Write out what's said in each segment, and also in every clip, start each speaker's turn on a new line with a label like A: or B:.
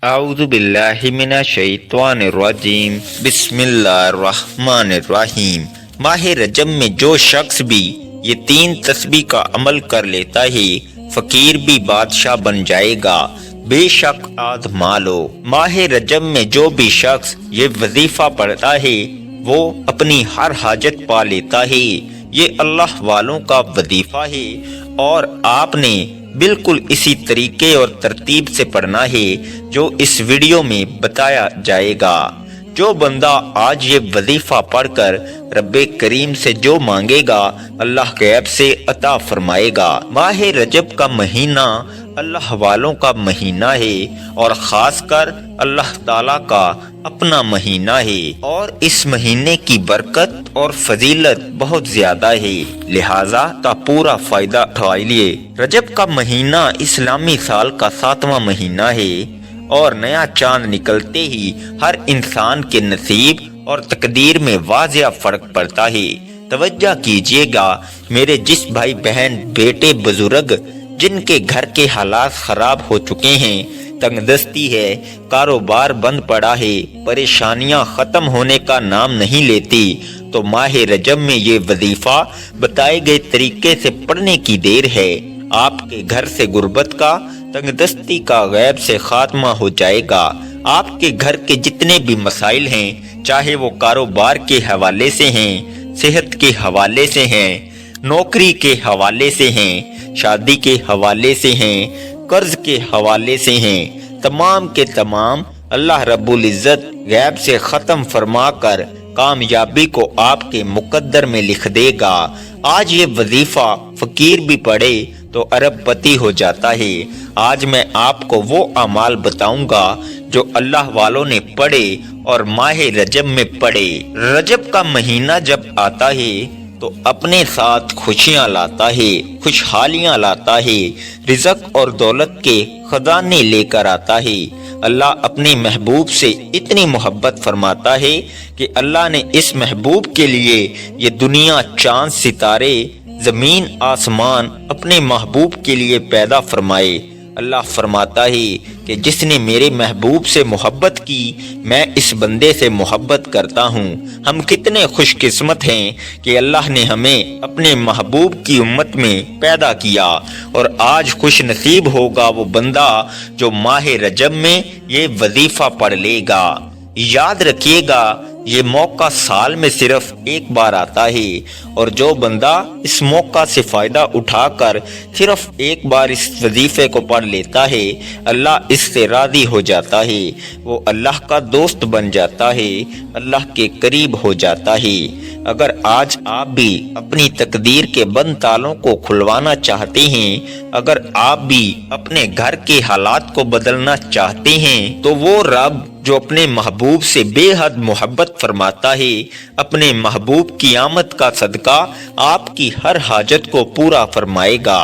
A: اعوذ باللہ من الشیطان الرجیم بسم اللہ الرحمن الرحیم۔ ماہ رجب میں جو شخص بھی یہ 3 تسبیح کا عمل کر لیتا ہے فقیر بھی بادشاہ بن جائے گا، بے شک آزما لو۔ ماہ رجب میں جو بھی شخص یہ وظیفہ پڑھتا ہے وہ اپنی ہر حاجت پا لیتا ہے۔ یہ اللہ والوں کا وظیفہ ہے اور آپ نے بالکل اسی طریقے اور ترتیب سے پڑھنا ہے جو اس ویڈیو میں بتایا جائے گا۔ جو بندہ آج یہ وظیفہ پڑھ کر رب کریم سے جو مانگے گا اللہ غیب سے عطا فرمائے گا۔ ماہ رجب کا مہینہ اللہ والوں کا مہینہ ہے اور خاص کر اللہ تعالیٰ کا اپنا مہینہ ہے، اور اس مہینے کی برکت اور فضیلت بہت زیادہ ہے، لہٰذا کا پورا فائدہ اٹھائیے۔ رجب کا مہینہ اسلامی سال کا 7واں مہینہ ہے اور نیا چاند نکلتے ہی ہر انسان کے نصیب اور تقدیر میں واضح فرق پڑتا ہے۔ توجہ کیجیے گا میرے جس بھائی بہن بیٹے بزرگ جن کے گھر کے حالات خراب ہو چکے ہیں، تنگ دستی ہے، کاروبار بند پڑا ہے، پریشانیاں ختم ہونے کا نام نہیں لیتی، تو ماہ رجب میں یہ وظیفہ بتائے گئے طریقے سے پڑھنے کی دیر ہے۔ آپ کے گھر سے غربت کا، تنگ دستی کا غیب سے خاتمہ ہو جائے گا۔ آپ کے گھر کے جتنے بھی مسائل ہیں، چاہے وہ کاروبار کے حوالے سے ہیں، صحت کے حوالے سے ہیں، نوکری کے حوالے سے ہیں، شادی کے حوالے سے ہیں، قرض کے حوالے سے ہیں، تمام کے تمام اللہ رب العزت غیب سے ختم فرما کر کامیابی کو آپ کے مقدر میں لکھ دے گا۔ آج یہ وظیفہ فقیر بھی پڑھے تو ارب پتی ہو جاتا ہے۔ آج میں آپ کو وہ اعمال بتاؤں گا جو اللہ والوں نے پڑھے اور ماہ رجب میں پڑھے۔ رجب کا مہینہ جب آتا ہے تو اپنے ساتھ خوشیاں لاتا ہے، خوشحالیاں لاتا ہے، رزق اور دولت کے خزانے لے کر آتا ہے۔ اللہ اپنے محبوب سے اتنی محبت فرماتا ہے کہ اللہ نے اس محبوب کے لیے یہ دنیا، چاند، ستارے، زمین، آسمان اپنے محبوب کے لیے پیدا فرمائے۔ اللہ فرماتا ہے کہ جس نے میرے محبوب سے محبت کی میں اس بندے سے محبت کرتا ہوں۔ ہم کتنے خوش قسمت ہیں کہ اللہ نے ہمیں اپنے محبوب کی امت میں پیدا کیا، اور آج خوش نصیب ہوگا وہ بندہ جو ماہ رجب میں یہ وظیفہ پڑھ لے گا۔ یاد رکھیے گا یہ موقع سال میں صرف ایک بار آتا ہے، اور جو بندہ اس موقع سے فائدہ اٹھا کر صرف ایک بار اس وظیفے کو پڑھ لیتا ہے اللہ اس سے راضی ہو جاتا ہے، وہ اللہ کا دوست بن جاتا ہے، اللہ کے قریب ہو جاتا ہے۔ اگر آج آپ بھی اپنی تقدیر کے بند تالوں کو کھلوانا چاہتے ہیں، اگر آپ بھی اپنے گھر کے حالات کو بدلنا چاہتے ہیں، تو وہ رب جو اپنے محبوب سے بے حد محبت فرماتا ہے اپنے محبوب کی آمد کا صدقہ آپ کی ہر حاجت کو پورا فرمائے گا۔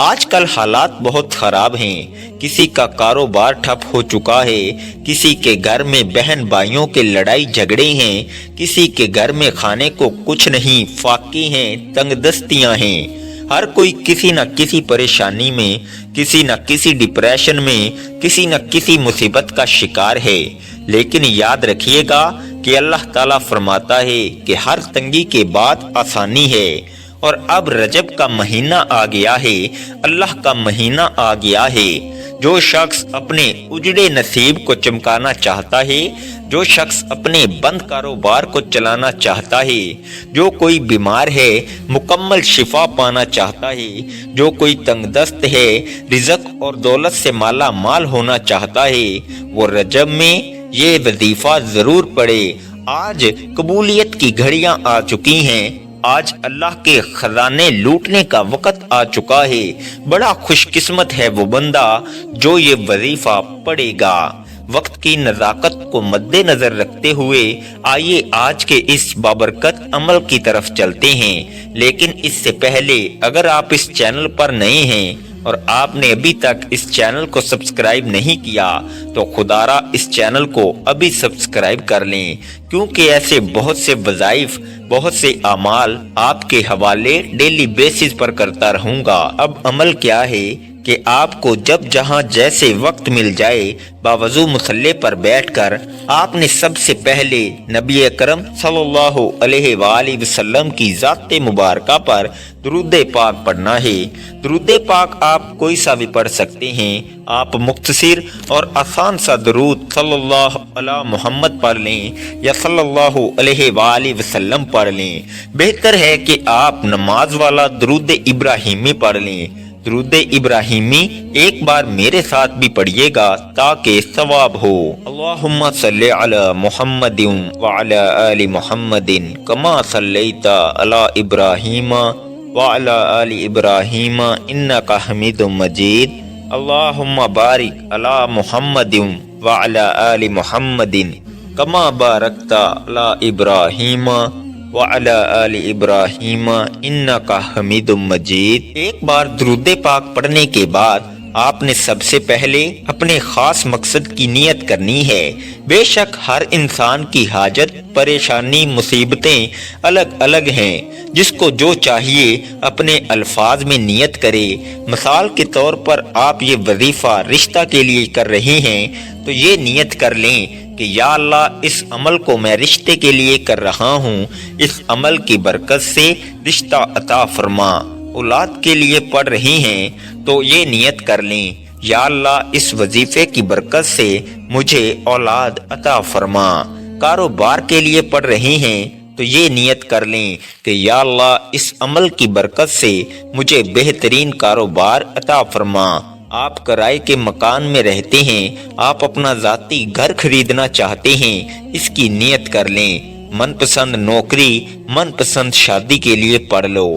A: آج کل حالات بہت خراب ہیں، کسی کا کاروبار ٹھپ ہو چکا ہے، کسی کے گھر میں بہن بھائیوں کے لڑائی جھگڑے ہیں، کسی کے گھر میں کھانے کو کچھ نہیں، فاقے ہیں، تنگ دستیاں ہیں، ہر کوئی کسی نہ کسی پریشانی میں، کسی نہ کسی ڈپریشن میں، کسی نہ کسی مصیبت کا شکار ہے۔ لیکن یاد رکھیے گا کہ اللہ تعالیٰ فرماتا ہے کہ ہر تنگی کے بعد آسانی ہے، اور اب رجب کا مہینہ آ گیا ہے، اللہ کا مہینہ آ گیا ہے۔ جو شخص اپنے اجڑے نصیب کو چمکانا چاہتا ہے، جو شخص اپنے بند کاروبار کو چلانا چاہتا ہے، جو کوئی بیمار ہے مکمل شفا پانا چاہتا ہے، جو کوئی تنگ دست ہے رزق اور دولت سے مالا مال ہونا چاہتا ہے، وہ رجب میں یہ وظیفہ ضرور پڑھے۔ آج قبولیت کی گھڑیاں آ چکی ہیں، آج اللہ کے خزانے لوٹنے کا وقت آ چکا ہے۔ بڑا خوش قسمت ہے وہ بندہ جو یہ وظیفہ پڑھے گا۔ وقت کی نزاکت کو مد نظر رکھتے ہوئے آئیے آج کے اس بابرکت عمل کی طرف چلتے ہیں، لیکن اس سے پہلے اگر آپ اس چینل پر نئے ہیں اور آپ نے ابھی تک اس چینل کو سبسکرائب نہیں کیا تو خدارا اس چینل کو ابھی سبسکرائب کر لیں، کیونکہ ایسے بہت سے وظائف، بہت سے اعمال آپ کے حوالے ڈیلی بیسز پر کرتا رہوں گا۔ اب عمل کیا ہے کہ آپ کو جب جہاں جیسے وقت مل جائے باوضو مصلی پر بیٹھ کر آپ نے سب سے پہلے نبی اکرم صلی اللہ علیہ وآلہ وسلم کی ذات مبارکہ پر درود پاک پڑھنا ہے۔ درود پاک آپ کوئی سا بھی پڑھ سکتے ہیں، آپ مختصر اور آسان سا درود صلی اللہ علی محمد پڑھ لیں یا صلی اللہ علیہ وآلہ وسلم پڑھ لیں۔ بہتر ہے کہ آپ نماز والا درود ابراہیمی پڑھ لیں۔ درود ابراہیمی ایک بار میرے ساتھ بھی پڑھیے گا تاکہ ثواب ہو۔ اللہم صلی علی محمد وعلی آل محمد کما صلیت علی ابراہیم وعلی آل ابراہیم انکا حمید مجید۔ اللہم بارک علی محمد وعلی آل محمد کما بارکت علی ابراہیم وعلی آل ابراہیم انکا حمید مجید۔ ایک بار درود پاک پڑھنے کے بعد آپ نے سب سے پہلے اپنے خاص مقصد کی نیت کرنی ہے۔ بے شک ہر انسان کی حاجت، پریشانی، مصیبتیں الگ الگ ہیں، جس کو جو چاہیے اپنے الفاظ میں نیت کرے۔ مثال کے طور پر آپ یہ وظیفہ رشتہ کے لیے کر رہے ہیں تو یہ نیت کر لیں کہ یا اللہ اس عمل کو میں رشتے کے لیے کر رہا ہوں، اس عمل کی برکت سے رشتہ عطا فرما۔ اولاد کے لیے پڑھ رہی ہیں تو یہ نیت کر لیں یا اللہ اس وظیفے کی برکت سے مجھے اولاد عطا فرما۔ کاروبار کے لیے پڑھ رہی ہیں تو یہ نیت کر لیں کہ یا اللہ اس عمل کی برکت سے مجھے بہترین کاروبار عطا فرما۔ آپ کرائے کے مکان میں رہتے ہیں، آپ اپنا ذاتی گھر خریدنا چاہتے ہیں، اس کی نیت کر لیں۔ من پسند نوکری، من پسند شادی کے لیے پڑھ لو۔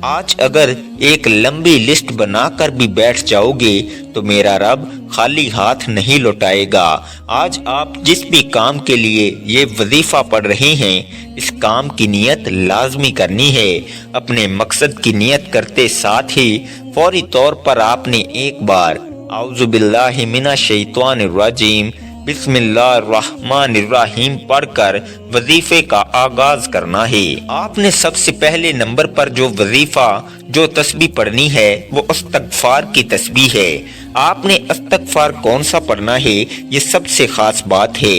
A: آج اگر ایک لمبی لسٹ بنا کر بھی بیٹھ جاؤ گے تو میرا رب خالی ہاتھ نہیں لوٹائے گا۔ آج آپ جس بھی کام کے لیے یہ وظیفہ پڑھ رہے ہیں، اس کام کی نیت لازمی کرنی ہے۔ اپنے مقصد کی نیت کرتے ساتھ ہی فوری طور پر آپ نے ایک بار اعوذ باللہ من الشیطان الرجیم بسم اللہ الرحمن الرحیم پڑھ کر وظیفے کا آغاز کرنا ہے۔ آپ نے سب سے پہلے نمبر پر جو وظیفہ، جو تسبیح پڑھنی ہے وہ استغفار کی تسبیح ہے۔ آپ نے استغفار کون سا پڑھنا ہے، یہ سب سے خاص بات ہے۔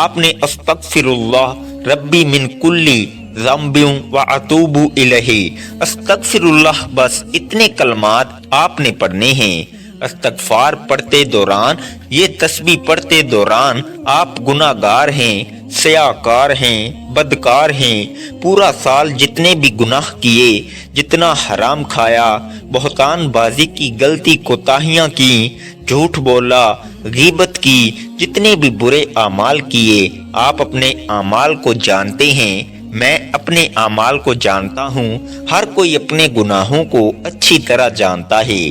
A: آپ نے استغفر اللہ ربی من کلی ذنب واتوب الیہ، استغفر اللہ، بس اتنے کلمات آپ نے پڑھنے ہیں۔ استغفار پڑھتے دوران، یہ تسبیح پڑھتے دوران آپ گناہ گار ہیں، سیاہ کار ہیں، بدکار ہیں۔ پورا سال جتنے بھی گناہ کیے، جتنا حرام کھایا، بہتان بازی کی غلطی کوتاہیاں کی، جھوٹ بولا، غیبت کی، جتنے بھی برے اعمال کیے، آپ اپنے اعمال کو جانتے ہیں، میں اپنے اعمال کو جانتا ہوں، ہر کوئی اپنے گناہوں کو اچھی طرح جانتا ہے۔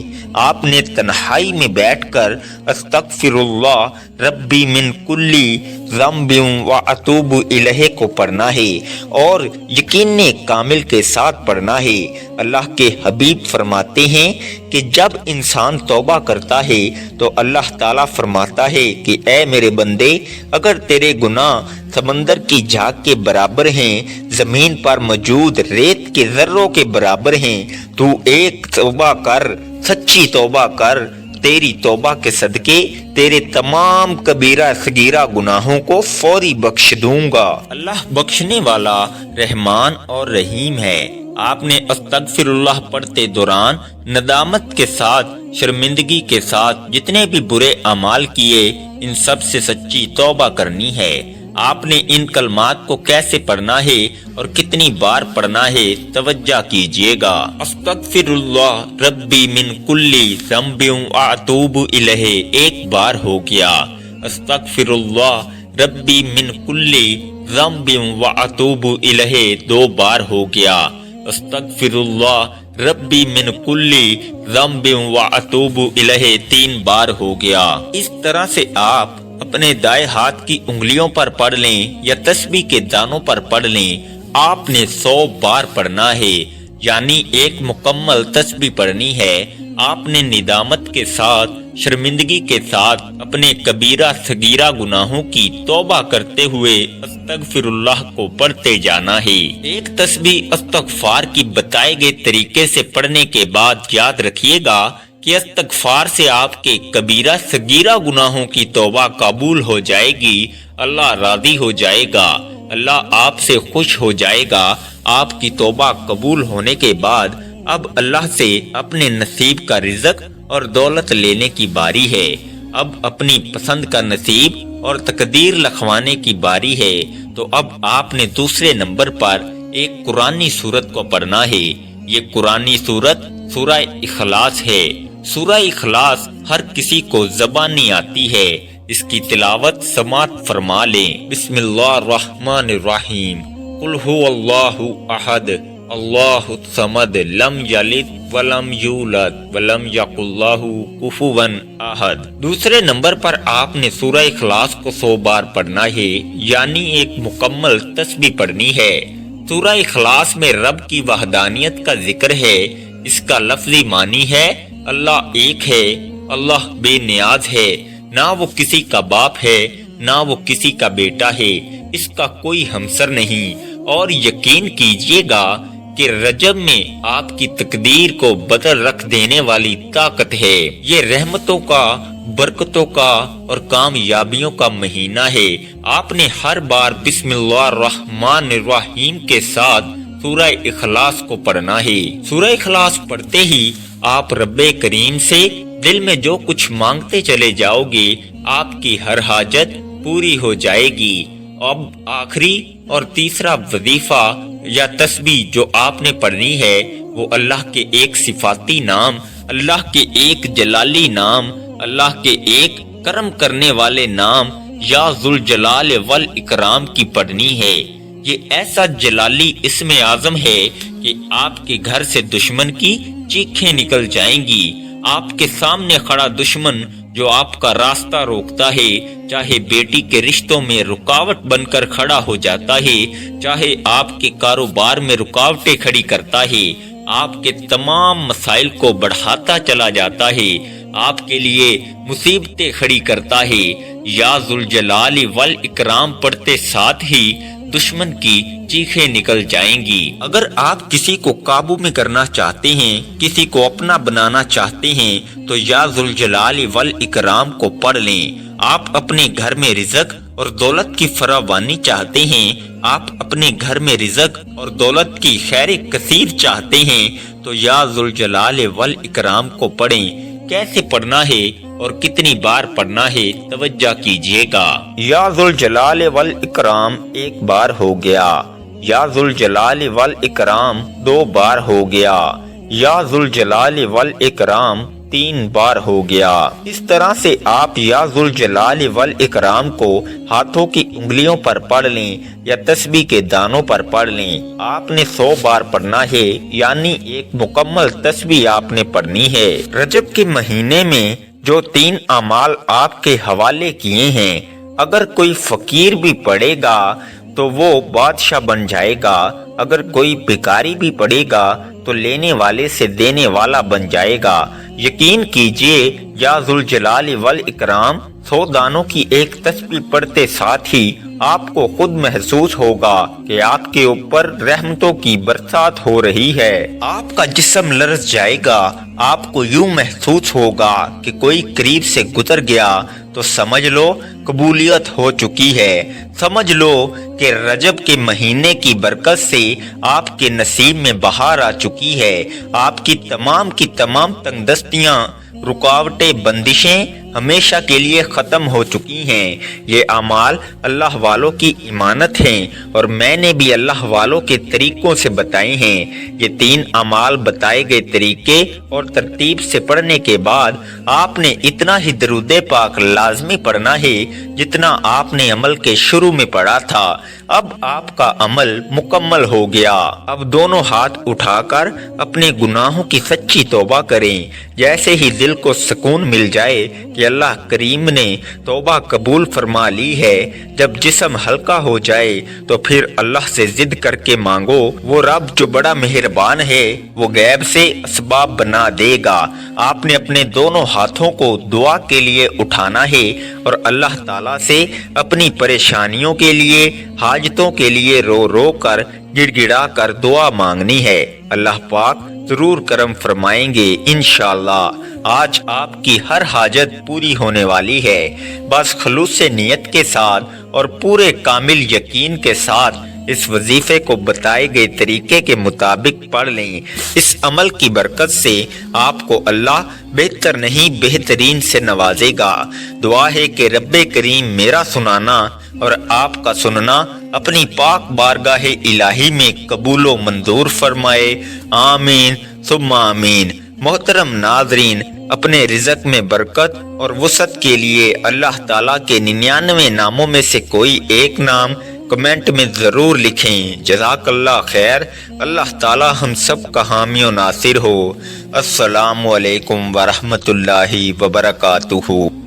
A: آپ نے تنہائی میں بیٹھ کر استغفر اللہ ربی من کلی ذنب واتوب الیہ کو پڑھنا ہے اور یقین کامل کے ساتھ پڑھنا ہے۔ اللہ کے حبیب فرماتے ہیں کہ جب انسان توبہ کرتا ہے تو اللہ تعالیٰ فرماتا ہے کہ اے میرے بندے، اگر تیرے گناہ سمندر کی جھاگ کے برابر ہیں، زمین پر موجود ریت کے ذروں کے برابر ہیں، تو ایک توبہ کر، سچی توبہ کر، تیری توبہ کے صدقے تیرے تمام کبیرہ صغیرہ گناہوں کو فوری بخش دوں گا۔ اللہ بخشنے والا رحمان اور رحیم ہے۔ آپ نے استغفر اللہ پڑھتے دوران ندامت کے ساتھ، شرمندگی کے ساتھ جتنے بھی برے اعمال کیے، ان سب سے سچی توبہ کرنی ہے۔ آپ نے ان کلمات کو کیسے پڑھنا ہے اور کتنی بار پڑھنا ہے، توجہ کیجئے گا۔ استغفر اللہ ربی من کلی ذنب واتوب الیہ ایک بار ہو گیا، استغفر اللہ ربی من کلی ذنب واتوب الیہ دو بار ہو گیا، استغفر اللہ ربی من کلی ذنب واتوب الیہ تین بار ہو گیا۔ اس طرح سے آپ اپنے دائیں ہاتھ کی انگلیوں پر پڑھ لیں یا تسبیح کے دانوں پر پڑھ لیں۔ آپ نے 100 بار پڑھنا ہے، یعنی ایک مکمل تسبیح پڑھنی ہے۔ آپ نے ندامت کے ساتھ، شرمندگی کے ساتھ اپنے کبیرہ صغیرہ گناہوں کی توبہ کرتے ہوئے استغفر اللہ کو پڑھتے جانا ہے۔ ایک تسبیح استغفار کی بتائے گئے طریقے سے پڑھنے کے بعد یاد رکھیے گا کہ استغفار سے آپ کے کبیرہ صغیرہ گناہوں کی توبہ قبول ہو جائے گی، اللہ راضی ہو جائے گا، اللہ آپ سے خوش ہو جائے گا۔ آپ کی توبہ قبول ہونے کے بعد اب اللہ سے اپنے نصیب کا رزق اور دولت لینے کی باری ہے۔ اب اپنی پسند کا نصیب اور تقدیر لکھوانے کی باری ہے۔ تو اب آپ نے دوسرے نمبر پر ایک قرآنی سورت کو پڑھنا ہے۔ یہ قرآنی سورت سورہ اخلاص ہے۔ سورہ اخلاص ہر کسی کو زبانی آتی ہے، اس کی تلاوت سماعت فرما لیں۔ بسم اللہ الرحمن الرحیم۔ قل هو اللہ احد اللہ الصمد لم یلد ولم یولد ولم یکن لہ کفوا احد۔ دوسرے نمبر پر آپ نے سورہ اخلاص کو 100 بار پڑھنا ہے، یعنی ایک مکمل تسبیح پڑھنی ہے۔ سورہ اخلاص میں رب کی وحدانیت کا ذکر ہے۔ اس کا لفظی معنی ہے اللہ ایک ہے، اللہ بے نیاز ہے، نہ وہ کسی کا باپ ہے نہ وہ کسی کا بیٹا ہے، اس کا کوئی ہمسر نہیں۔ اور یقین کیجئے گا کہ رجب میں آپ کی تقدیر کو بدل رکھ دینے والی طاقت ہے۔ یہ رحمتوں کا، برکتوں کا اور کامیابیوں کا مہینہ ہے۔ آپ نے ہر بار بسم اللہ الرحمن الرحیم کے ساتھ سورہ اخلاص کو پڑھنا ہے۔ سورہ اخلاص پڑھتے ہی آپ رب کریم سے دل میں جو کچھ مانگتے چلے جاؤ گے، آپ کی ہر حاجت پوری ہو جائے گی۔ اب آخری اور تیسرا وظیفہ یا تسبیح جو آپ نے پڑھنی ہے وہ اللہ کے ایک صفاتی نام، اللہ کے ایک جلالی نام، اللہ کے ایک کرم کرنے والے نام یا ذوالجلال والاکرام کی پڑھنی ہے۔ یہ ایسا جلالی اسم اعظم ہے کہ آپ کے گھر سے دشمن کی چیخیں نکل جائیں گی۔ آپ کے سامنے کھڑا دشمن جو آپ کا راستہ روکتا ہے، چاہے بیٹی کے رشتوں میں رکاوٹ بن کر کھڑا ہو جاتا ہے، چاہے آپ کے کاروبار میں رکاوٹیں کھڑی کرتا ہے، آپ کے تمام مسائل کو بڑھاتا چلا جاتا ہے، آپ کے لیے مصیبتیں کھڑی کرتا ہے، یا ذوالجلال والاکرام پڑھتے ساتھ ہی دشمن کی چیخیں نکل جائیں گی۔ اگر آپ کسی کو قابو میں کرنا چاہتے ہیں، کسی کو اپنا بنانا چاہتے ہیں تو یا ذوالجلال والاکرام کو پڑھ لیں۔ آپ اپنے گھر میں رزق اور دولت کی فراوانی چاہتے ہیں، آپ اپنے گھر میں رزق اور دولت کی خیر کثیر چاہتے ہیں تو یا ذوالجلال والاکرام کو پڑھیں۔ کیسے پڑھنا ہے اور کتنی بار پڑھنا ہے توجہ کیجئے گا۔ یا ذوالجلال والاکرام 1 بار ہو گیا، یا ذوالجلال والاکرام 2 بار ہو گیا، یا ذوالجلال والاکرام 3 بار ہو گیا۔ اس طرح سے آپ یا ذوالجلال والاکرام کو ہاتھوں کی انگلیوں پر پڑھ لیں یا تسبیح کے دانوں پر پڑھ لیں۔ آپ نے 100 بار پڑھنا ہے، یعنی ایک مکمل تسبیح آپ نے پڑھنی ہے۔ رجب کے مہینے میں جو 3 اعمال آپ کے حوالے کیے ہیں، اگر کوئی فقیر بھی پڑھے گا تو وہ بادشاہ بن جائے گا، اگر کوئی بھکاری بھی پڑھے گا تو لینے والے سے دینے والا بن جائے گا۔ یقین کیجئے یا ذوالجلال والاکرام 100 دانوں کی ایک تسبیح پڑھتے ساتھ ہی آپ کو خود محسوس ہوگا کہ آپ کے اوپر رحمتوں کی برسات ہو رہی ہے۔ آپ کا جسم لرز جائے گا، آپ کو یوں محسوس ہوگا کہ کوئی قریب سے گزر گیا تو سمجھ لو قبولیت ہو چکی ہے۔ سمجھ لو کہ رجب کے مہینے کی برکت سے آپ کے نصیب میں بہار آ چکی ہے۔ آپ کی تمام تنگ دستیاں، رکاوٹیں، بندشیں ہمیشہ کے لیے ختم ہو چکی ہیں۔ یہ اعمال اللہ والوں کی امانت ہیں اور میں نے بھی اللہ والوں کے طریقوں سے بتائے ہیں۔ یہ 3 اعمال بتائے گئے طریقے اور ترتیب سے پڑھنے کے بعد آپ نے اتنا ہی درود پاک لازمی پڑھنا ہے جتنا آپ نے عمل کے شروع میں پڑھا تھا۔ اب آپ کا عمل مکمل ہو گیا۔ اب دونوں ہاتھ اٹھا کر اپنے گناہوں کی سچی توبہ کریں۔ جیسے ہی دل کو سکون مل جائے کہ اللہ کریم نے توبہ قبول فرما لی ہے، جب جسم ہلکا ہو جائے تو پھر اللہ سے ضد کر کے مانگو۔ وہ رب جو بڑا مہربان ہے وہ غیب سے اسباب بنا دے گا۔ آپ نے اپنے دونوں ہاتھوں کو دعا کے لیے اٹھانا ہے اور اللہ تعالیٰ سے اپنی پریشانیوں کے لیے، حاجتوں کے لیے رو رو کر، گڑ گڑا کر دعا مانگنی ہے۔ اللہ پاک ضرور کرم فرمائیں گے انشاءاللہ۔ آج آپ کی ہر حاجت پوری ہونے والی ہے۔ بس خلوص نیت کے ساتھ اور پورے کامل یقین کے ساتھ اس وظیفے کو بتائے گئے طریقے کے مطابق پڑھ لیں۔ اس عمل کی برکت سے آپ کو اللہ بہتر نہیں بہترین سے نوازے گا۔ دعا ہے کہ رب کریم میرا سنانا اور آپ کا سننا اپنی پاک بارگاہ الہی میں قبول و منظور فرمائے، آمین ثم آمین۔ محترم ناظرین، اپنے رزق میں برکت اور وسعت کے لیے اللہ تعالیٰ کے 99 ناموں میں سے کوئی ایک نام کمنٹ میں ضرور لکھیں۔ جزاک اللہ خیر۔ اللہ تعالیٰ ہم سب کا حامی و ناصر ہو۔ السلام علیکم ورحمۃ اللہ وبرکاتہ۔